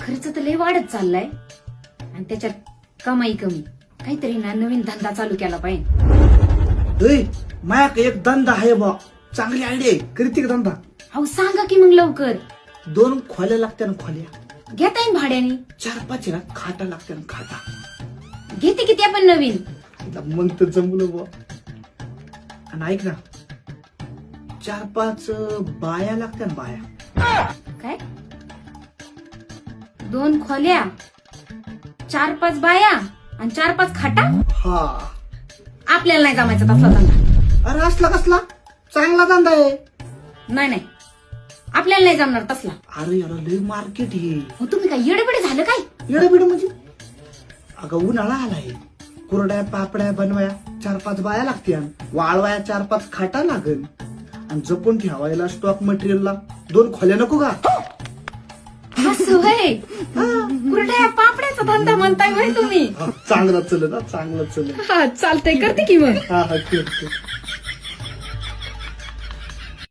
खर्च तर लय वाढत चाललाय आणि त्याच्यात कमाई कमी. काहीतरी ना नवीन धंदा चालू केला पाहिजे. मायाक एक धंदा आहे बा, चांगली आयडिया आहे. करते का धंदा? अहो सांगा की मग लवकर. 2 खोल्या लागत्या ना, खोल्या घेता येईन भाड्याने. 4-5 ना खाटा लागत्या ना, खाटा. घेते की त्या पण नवीन. मग तर जमलं बा. आणि ऐक ना, 4-5 बाया लागत्या ना, बाया. काय 2 खोल्या 4-5 बाया आणि 4-5 खाटा. हा. आपल्याला नाही जमायचा तसला धंदा. अरे असला कसला चांगला धंदा आहे. नाही नाही आपल्याला नाही जमणार तसला. अरे याला लय मार्केट आहे. हो तुम्ही काय येडेबिडे झालं काय? येडबिड म्हणजे अगं उन्हाळा आलाय, कुरड्या पापड्या बनवाया 4-5 बाया लागत्या, वाळवाया 4-5 खाटा लागल, आणि जपून ठेवायला स्टॉक मटेरियलला 2 खोल्या नको का? असं होय. कुरड्या पापड्याचा धंदा म्हणताय होय तुम्ही? चांगला चल ना, चांगला चल. हा चालतंय करते की मग. हा हा, ठीक.